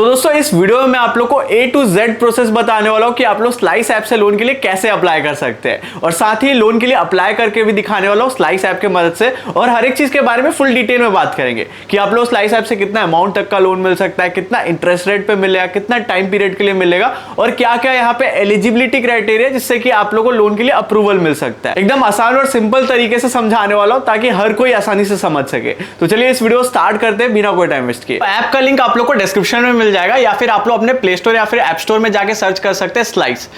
तो दोस्तों इस वीडियो में मैं आप लोग को A to Z प्रोसेस बताने वाला हूं कि आप लोग स्लाइस ऐप से लोन के लिए कैसे अप्लाई कर सकते हैं, और साथ ही लोन के लिए अप्लाई करके भी दिखाने वाला हूं स्लाइस ऐप के मदद से, और हर एक चीज के बारे में फुल डिटेल में बात करेंगे कि आप लोग स्लाइस ऐप से कितना अमाउंट तक का लोन मिल सकता है, कितना इंटरेस्ट रेट पे मिलेगा, कितना टाइम पीरियड के लिए मिलेगा, और क्या क्या यहाँ पे एलिजिबिलिटी क्राइटेरिया जिससे कि आप लोग को लोन के लिए अप्रूवल मिल सकता है। एकदम आसान और सिंपल तरीके से समझाने वाला हूं ताकि हर कोई आसानी से समझ सके। तो चलिए इस वीडियो स्टार्ट करते हैं बिना कोई टाइम वेस्ट किए। ऐप का लिंक आप लोग को डिस्क्रिप्शन में मिल जाएगा, या फिर आप लोग अपने प्ले स्टोर या फिर ऐप स्टोर में जाके सर्च कर सकते हैं स्लाइस।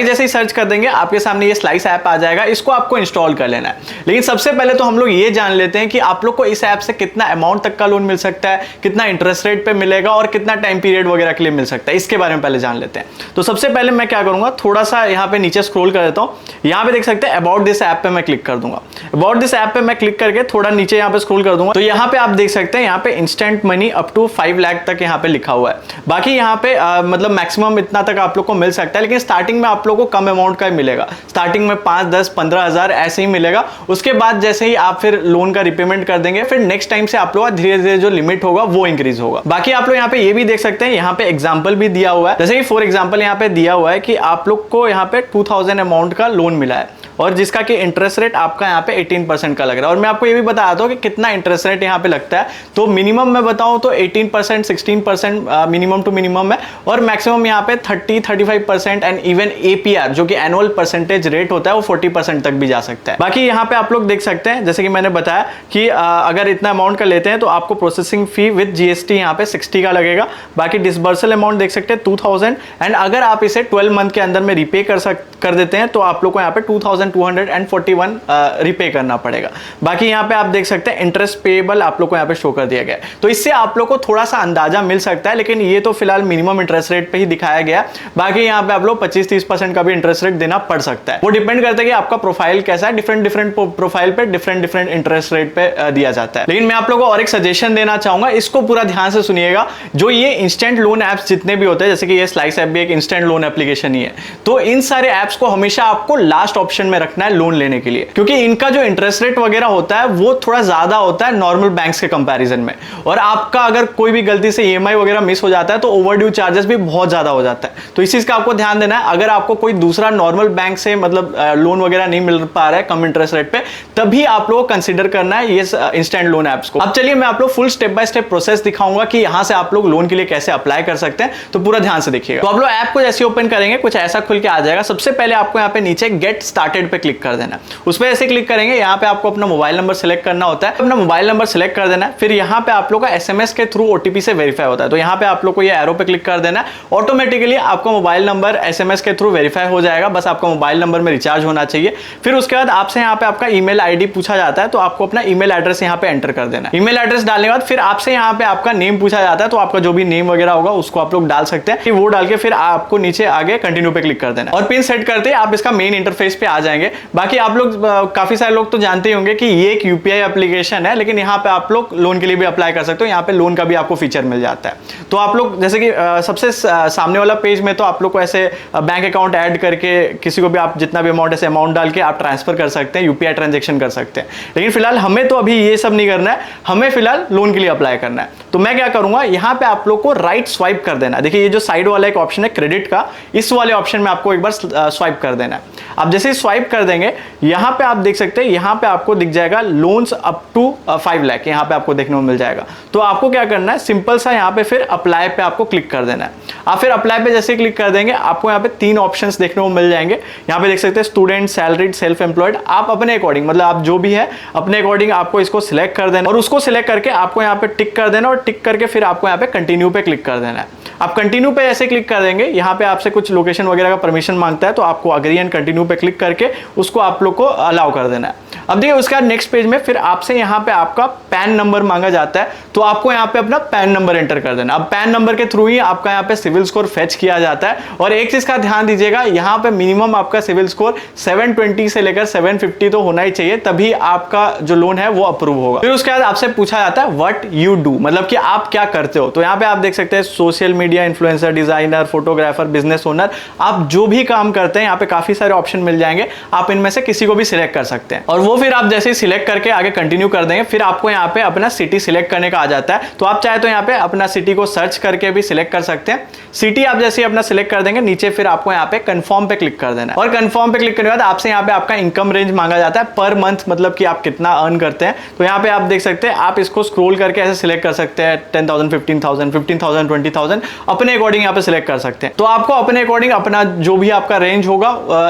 जैसे ही सर्च कर देंगे आपके सामने ये स्लाइस ऐप आ जाएगा, इसको आपको इंस्टॉल कर लेना है। लेकिन सबसे पहले तो हम लोग ये जान लेते हैं कि आप लोग को इस ऐप से कितना अमाउंट तक का लोन मिल सकता है, कितना इंटरेस्ट रेट पे मिलेगा और कितना टाइम पीरियड वगैरह के लिए मिल सकता है, इसके बारे में पहले जान लेते हैं। तो सबसे पहले मैं क्या करूंगा, थोड़ा सा यहाँ पे नीचे स्क्रॉल कर देता हूँ। यहाँ पे देख सकते हैं अबाउट दिस ऐप पे मैं क्लिक कर दूंगा। अबाउट दिस ऐप पे मैं क्लिक करके थोड़ा नीचे यहाँ पे स्क्रॉल कर दूंगा, तो यहाँ पे आप देख सकते हैं यहाँ पे instant money up to 5 lakh तक यहाँ पे लिखा हुआ है। बाकी यहाँ पे मतलब मैक्सिमम इतना तक आप लोग को मिल सकता है, लेकिन स्टार्टिंग में आप लोग को कम अमाउंट का ही मिलेगा। स्टार्टिंग में 5, 10, 15 हजार ऐसे ही मिलेगा। उसके बाद जैसे ही आप फिर लोन का रिपेमेंट कर देंगे, फिर नेक्स्ट टाइम से आप लोग धीरे धीरे जो लिमिट होगा वो इंक्रीज होगा। बाकी आप लोग यहाँ पे ये भी देख सकते हैं, यहाँ पे एग्जाम्पल भी दिया हुआ है। जैसे कि फॉर एग्जाम्पल यहाँ पे दिया हुआ है कि आप लोग को यहाँ पे 2000 अमाउंट का लोन मिला है, और जिसका कि इंटरेस्ट रेट आपका यहाँ पे 18% का लग रहा है। और मैं आपको ये भी बता दूं कि कितना इंटरेस्ट रेट यहाँ पे लगता है। तो मिनिमम मैं बताऊं तो 18%, 16% मिनिमम टू मिनिमम है, और मैक्सिमम यहाँ पे 30-35% एंड इवन APR जो कि एनुअल परसेंटेज रेट होता है वो 40% तक भी जा सकता है। बाकी यहाँ पे आप लोग देख सकते हैं, जैसे कि मैंने बताया कि अगर इतना अमाउंट का लेते हैं तो आपको प्रोसेसिंग फी विद GST यहाँ पे 60 का लगेगा। बाकी डिसबर्सल अमाउंट देख सकते हैं 2000, एंड अगर आप इसे 12 मंथ के अंदर में रिपे कर देते हैं तो आप लोग को यहाँ पे 2241 रिपे करना पड़ेगा। बाकी यहाँ पे आप देख सकते हैं इंटरेस्ट पेएबल आप लोग को यहाँ पे शो कर दिया गया है। तो इससे आप लोग को थोड़ा सा अंदाजा मिल सकता है, लेकिन ये तो फिलहाल मिनिमम इंटरेस्ट रेट पे ही दिखाया गया। बाकी यहाँ पे आप लोग 25-30% का भी इंटरेस्ट रेट देना पड़ सकता है। वो डिपेंड करता है कि आपका प्रोफाइल कैसा है। डिफरेंट प्रोफाइल पे डिफरेंट इंटरेस्ट रेट पे दिया जाता है। लेकिन मैं आप लोगों को और एक सजेशन देना चाहूंगा, इसको पूरा ध्यान से सुनिएगा। जो ये इंस्टेंट लोन एप्स जितने भी होते हैं, जैसे कि ये स्लाइस ऐप भी एक इंस्टेंट लोन एप्लीकेशन ही है, तो इन सारे एप्स को हमेशा आपको लास्ट ऑप्शन में रखना है लोन लेने के लिए, क्योंकि इनका जो इंटरेस्ट रेट वगैरह होता है वो थोड़ा ज्यादा होता है नॉर्मल बैंक्स के कंपैरिजन में। और आपका अगर कोई भी गलती से EMI वगैरह मिस हो जाता है तो ओवरड्यू चार्जेस भी बहुत ज्यादा हो जाता है। तो इस चीज का आपको ध्यान देना है। अगर आपको कोई दूसरा नॉर्मल बैंक से मतलब लोन वगैरह नहीं मिल पा रहा है कम इंटरेस्ट रेट पे, तभी आप लोग कंसिडर करना है ये इंस्टेंट लोन एप्स को। अब चलिए मैं आप लोग full step by step process दिखाऊंगा कि यहां से आप लोग लोन के लिए कैसे अप्लाई कर सकते हैं। तो पूरा ध्यान से देखिएगा। तो आप लोग ऐप को जैसे ओपन करेंगे कुछ ऐसा खुल के आ जाएगा। सबसे पहले आपको यहाँ पे नीचे गेट स्टार्टेड पे क्लिक कर देना है। उस पर ऐसे क्लिक करेंगे, यहाँ पे आपको अपना मोबाइल नंबर सेलेक्ट करना होता है। अपना मोबाइल नंबर सेलेक्ट कर देना है। फिर यहाँ पे आप लोग का SMS के थ्रू OTP से वेरीफाई होता है। तो यहाँ पे आप लोग को ये एरो पे क्लिक कर देना है। ऑटोमेटिकली आपका मोबाइल नंबर SMS के थ्रू वेरीफाई हो जाएगा। बस आपका मोबाइल नंबर में रिचार्ज होना चाहिए। फिर उसके बाद आपसे यहाँ पे आपका ईमेल ID पूछा जाता है, तो आपको अपना ईमेल एड्रेस यहाँ पे एंटर कर देना है। ईमेल एड्रेस डालने के बाद फिर आपसे यहाँ पे आपका नेम पूछा जाता है, तो आपका जो भी नेम वगैरह होगा उसको आप लोग डाल सकते हैं। वो डाल के फिर आपको नीचे आगे कंटिन्यू पे क्लिक कर देना है, और पिन सेट करते आप इसका मेन इंटरफेस पे आ जाएंगे। बाकी आप लोग काफी सारे लोग तो जानते ही होंगे कि ये एक UPI एप्लीकेशन है, लेकिन यहाँ पे आप लोग लोन के लिए भी अप्लाई कर सकते हो। यहाँ पे लोन का भी आपको फीचर मिल जाता है। तो आप लोग जैसे कि सबसे सामने वाला पेज में तो आप लोग को ऐसे बैंक अकाउंट ऐड करके किसी को भी आप जितना भी अमाउंट ऐसे अमाउंट डाल के आप ट्रांसफर कर सकते हैं, UPI ट्रांजेक्शन कर सकते हैं। लेकिन फिलहाल हमें तो अभी ये सब नहीं करना है, हमें फिलहाल लोन के लिए अप्लाई करना है। तो मैं क्या करूंगा, यहाँ पे आप लोग को राइट स्वाइप कर देना है। देखिए ये जो साइड वाला एक ऑप्शन है क्रेडिट का, इस वाले ऑप्शन में आपको एक बार स्वाइप कर देना है। आप जैसे ही स्वाइप कर देंगे, यहाँ पे आप देख सकते हैं, यहाँ पे आपको दिख जाएगा लोन्स अप टू 5 लाख, यहाँ पे आपको देखने को मिल जाएगा। तो आपको क्या करना है, सिंपल सा यहाँ पे फिर अप्लाई पे आपको क्लिक कर देना है। आप फिर अप्लाई पे जैसे क्लिक कर देंगे, आपको यहाँ पे 3 ऑप्शंस देखने को मिल जाएंगे। यहाँ पे देख सकते हैं स्टूडेंट, सैलरीड, सेल्फ एम्प्लॉयड। आप अपने अकॉर्डिंग मतलब आप जो भी है अपने अकॉर्डिंग आपको इसको सिलेक्ट कर देना, और उसको सिलेक्ट करके आपको यहाँ पे टिक कर देना, और टिक करके फिर आपको यहाँ पे कंटिन्यू पे क्लिक कर देना है। आप कंटिन्यू पे ऐसे क्लिक कर देंगे, यहाँ पे आपसे कुछ लोकेशन वगैरह का परमिशन मांगता है, तो आपको अग्री एंड कंटिन्यू पे क्लिक करके उसको आप लोग को अलाउ कर देना है। अब देखिए उसके बाद नेक्स्ट पेज में फिर आपसे यहाँ पे आपका पैन नंबर मांगा जाता है, तो आपको यहाँ पे अपना पैन नंबर एंटर कर देना। अब पैन नंबर के थ्रू ही आपका यहाँ पे सिविल स्कोर फेच किया जाता है। और एक चीज का ध्यान दीजिएगा, यहाँ पे मिनिमम आपका सिविल स्कोर 720 से लेकर 750 तो होना ही चाहिए, तभी आपका जो लोन है वो अप्रूव होगा। फिर उसके बाद आपसे पूछा जाता है व्हाट यू डू, मतलब कि आप क्या करते हो। तो यहाँ पे आप देख सकते हैं social media influencer, designer, photographer, business owner, आप जो भी काम करते हैं यहाँ पे काफी सारे ऑप्शन मिल जाएंगे। आप इनमें से किसी को भी सिलेक्ट कर सकते हैं। और वो फिर आप जैसे ही सिलेक्ट करके आगे कंटिन्यू कर देंगे, फिर आपको यहाँ पे अपना सिटी सिलेक्ट करने का आ जाता है। तो आप चाहे तो यहाँ पे अपना सिटी को सर्च करके भी सिलेक्ट कर सकते हैं। सिटी आप जैसे ही अपना सिलेक्ट कर देंगे, नीचे फिर आपको यहाँ पे कंफर्म पे क्लिक कर देना है, और कंफर्म पे क्लिक करने के बाद आपसे यहाँ पे आपका इनकम रेंज मांगा जाता है पर मंथ, मतलब कि आप कितना अर्न करते हैं। तो यहाँ पे आप देख सकते हैं, आप इसको स्क्रॉल करके ऐसे सिलेक्ट कर सकते हैं, 10,000, 15,000, 15,000, 20,000 अपने अकॉर्डिंग यहाँ पे सिलेक्ट कर सकते हैं। तो आपको अपने अकॉर्डिंग अपना जो भी आपका रेंज होगा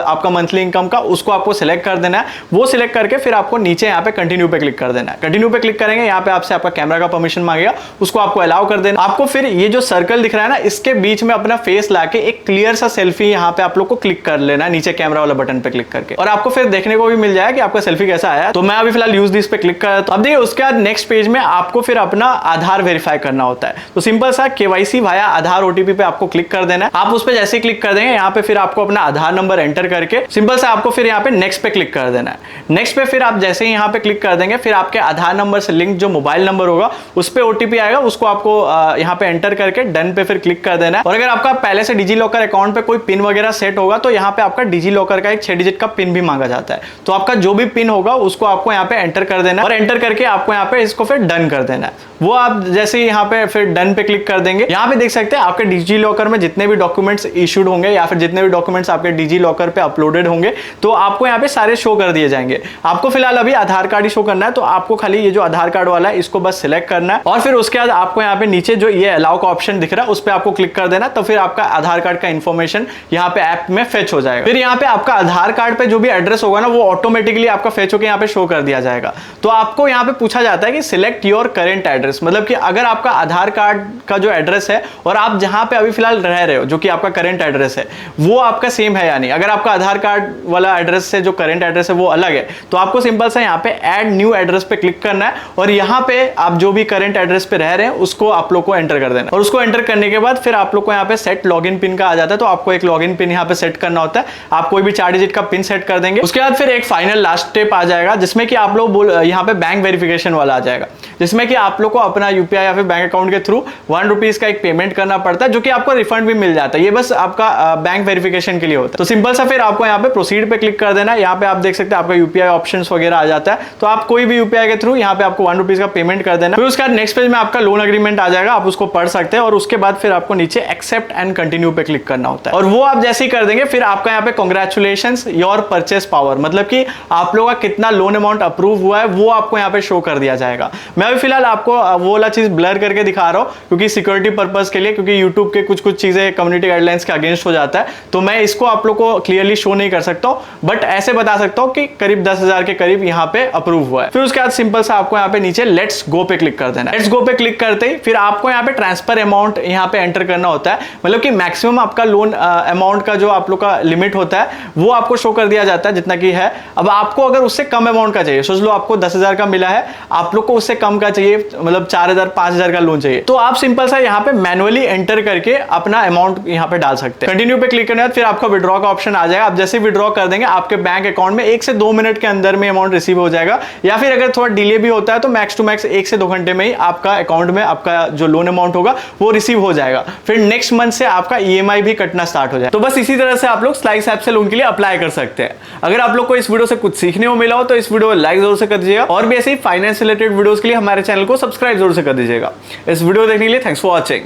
आपका मंथली इनकम का, उसको आपको सिलेक्ट कर देना है। वो सिलेक्ट करके फिर आपको नीचे यहाँ पे कंटिन्यू पे क्लिक कर देना है। कंटिन्यू पे क्लिक करेंगे, यहाँ पे आपसे आपका कैमरा का परमिशन मांगेगा, उसको आपको अलाउ कर देना। आपको फिर ये जो सर्कल दिख रहा है ना, इसके बीच में अपना फेस लाके एक क्लियर सा सेल्फी यहाँ पे आप लोग को क्लिक कर लेना है, नीचे कैमरा वाला बटन पे क्लिक करके, और आपको फिर देखने को भी मिल जाएगा कि आपका सेल्फी कैसा आया। तो मैं अभी फिलहाल यूज दिस पे क्लिक कर, तो अब देखिए उसके बाद नेक्स्ट पेज में आपको फिर अपना आधार वेरीफाई करना होता है। तो सिंपल सा केवाईसी वाया आधार ओटीपी पे आपको क्लिक कर देना है। आप उस पे जैसे ही क्लिक कर देंगे, यहाँ पे फिर आपको अपना आधार नंबर एंटर करके सिंपल सा आपको फिर यहाँ पे नेक्स्ट पे क्लिक कर देना है। नेक्स्ट पे फिर आप जैसे ही यहाँ पे क्लिक कर देंगे, फिर आपके आधार नंबर से लिंक जो मोबाइल नंबर होगा उस पे ओटीपी आएगा, उसको आपको यहाँ पे एंटर करके डन पे फिर क्लिक कर देना है। और अगर आपका पहले से डिजी लॉकर अकाउंट पे कोई पिन वगैरह सेट होगा, तो यहाँ पे आपका डिजी लॉकर का एक 6 डिजिट का पिन भी मांगा जाता है। तो आपका जो भी पिन होगा उसको आपको यहाँ पे एंटर कर देना है, और एंटर करके आपको यहाँ पे इसको फिर डन कर देना है। वो आप जैसे ही यहाँ पे फिर डन पे क्लिक कर देंगे, यहाँ पे देख सकते हैं आपके डिजी लॉकर में जितने भी डॉक्यूमेंट्स इशूड होंगे या फिर जितने भी डॉक्यूमेंट्स आपके डिजी लॉकर पे अपलोडेड होंगे, तो आपको यहाँ पे सारे शो कर दिए जाएंगे। आपको फिलहाल अभी आधार कार्ड ही शो करना है, तो आपको खाली ये जो आधार कार्ड वाला है इसको बस सिलेक्ट करना है, और फिर उसके बाद आपको यहाँ पे नीचे जो ये अलाउ का ऑप्शन दिख रहा है उस पर आपको क्लिक कर देना। तो फिर आपका आधार कार्ड का इन्फॉर्मेशन यहाँ पे ऐप में फेच हो जाएगा। फिर यहाँ पे आपका आधार कार्ड पे जो भी एड्रेस होगा ना, वो ऑटोमेटिकली आपका फेच होकर यहाँ पे शो कर दिया जाएगा। तो आपको यहाँ पे पूछा जाता है कि सिलेक्ट योर करेंट एड्रेस, मतलब कि अगर आपका आधार कार्ड का जो एड्रेस है और आप जहां पे अभी फिलहाल रह रहे हो, जो कि आपका करंट एड्रेस है, वो आपका सेम है या नहीं। अगर आपका आधार कार्ड वाला एड्रेस से जो करंट एड्रेस है वो अलग है, तो आपको सिंपल सा यहाँ पे ऐड न्यू एड्रेस पे क्लिक करना है, और यहाँ पे आप जो भी करंट एड्रेस पे रह रहे हैं उसको आप लोग को एंटर कर देना। और उसको एंटर करने के बाद फिर आप लोग को यहाँ पे सेट लॉगिन पिन का आ जाता है। तो आपको एक लॉगिन पिन यहाँ पे सेट करना होता है। आप कोई भी 4 डिजिट का पिन सेट कर देंगे। उसके बाद फिर एक फाइनल लास्ट स्टेप आ जाएगा, जिसमें कि आप लोग यहाँ पे बैंक वेरिफिकेशन वाला आ जाएगा, जिसमें कि आप लोग को अपना यूपीआई या फिर बैंक अकाउंट के थ्रू 1 रुपीज का एक पेमेंट करना पड़ता है, जो कि आपको रिफंड भी मिल जाता है। ये बस आपका बैंक वेरिफिकेशन के लिए होता है। तो सिंपल सा फिर आपको यहाँ पे प्रोसीड पे क्लिक कर देना है। यहाँ पे आप देख सकते हैं आपका यूपीआई ऑप्शंस वगैरह आ जाता है। तो आप कोई भी यूपीआई के थ्रू यहाँ पे आपको 1 रुपीज का पेमेंट कर देना। फिर उसके बाद नेक्स्ट पेज में आपका लोन एग्रीमेंट आ जाएगा, आप उसको पढ़ सकते हैं, और उसके बाद फिर आपको नीचे एक्सेप्ट एंड कंटिन्यू पे क्लिक करना होता है। और वो आप जैसे ही कर देंगे, फिर आपका यहाँ पे कांग्रेचुलेशंस योर परचेस पावर, मतलब कि आप लोगों का कितना लोन अमाउंट अप्रूव हुआ है वो आपको यहाँ पे शो कर दिया जाएगा। मैं अभी फिलहाल आपको वो वाला चीज ब्लर करके दिखा रहा हूँ, क्योंकि सिक्योरिटी पर्पस के लिए, क्योंकि यूट्यूब के कुछ चीजें कम्युनिटी गाइडलाइंस के अगेंस्ट हो जाता है, तो मैं इसको आप लोग को क्लियरली शो नहीं कर सकता हूँ, बट ऐसे बता सकता हूँ कि करीब 10,000 के करीब यहाँ पे अप्रूव हुआ है। फिर उसके बाद सिंपल सा आपको यहाँ पे नीचे लेट्स गो पे क्लिक कर देना है। लेट्स गो पे क्लिक करते ही फिर आपको यहाँ पे ट्रांसफर अमाउंट यहाँ पे एंटर करना होता है, मतलब कि मैक्सिमम आपका लोन अमाउंट का जो आप लोग का लिमिट होता है वो आपको शो कर दिया जाता है, जितना की है। अब आपको अगर उससे कम अमाउंट का चाहिए, सोच लो आपको 10,000 का मिला है, आप लोग को उससे कम का चाहिए, मतलब 4,000 5,000 का लोन चाहिए, तो आप सिंपल सा यहाँ पे मैनुअली एंटर करके अपना अमाउंट यहाँ पे डाल सकते हैं। कंटिन्यू पे क्लिक करने के बाद फिर आपका विड्रॉ का ऑप्शन आ जाएगा। आप जैसे विड्रॉ कर देंगे, आपके बैंक अकाउंट में 1 से 2 मिनट के अंदर में अमाउंट रिसीव हो जाएगा, या फिर अगर थोड़ा डिले भी होता है तो मैक्स टू मैक्स 1 से 2 घंटे में ही आपका अकाउंट में आपका जो लोन अमाउंट होगा वो रिसीव हो जाएगा। फिर नेक्स्ट मंथ से आपका ईएमआई भी कटना स्टार्ट हो जाए। तो बस इसी तरह से आप लोग स्लाइस ऐप से लोन के लिए अप्लाई कर सकते हैं। अगर आप लोग को इस वीडियो से कुछ सीखने को मिला हो तो इस वीडियो को लाइक जरूर से कर दीजिएगा, और भी ऐसे ही फाइनेंस रिलेटेड वीडियोस के लिए हमारे चैनल को सब्सक्राइब जरूर से कर दीजिएगा। इस वीडियो देखने के लिए थैंक्स फॉर वॉचिंग।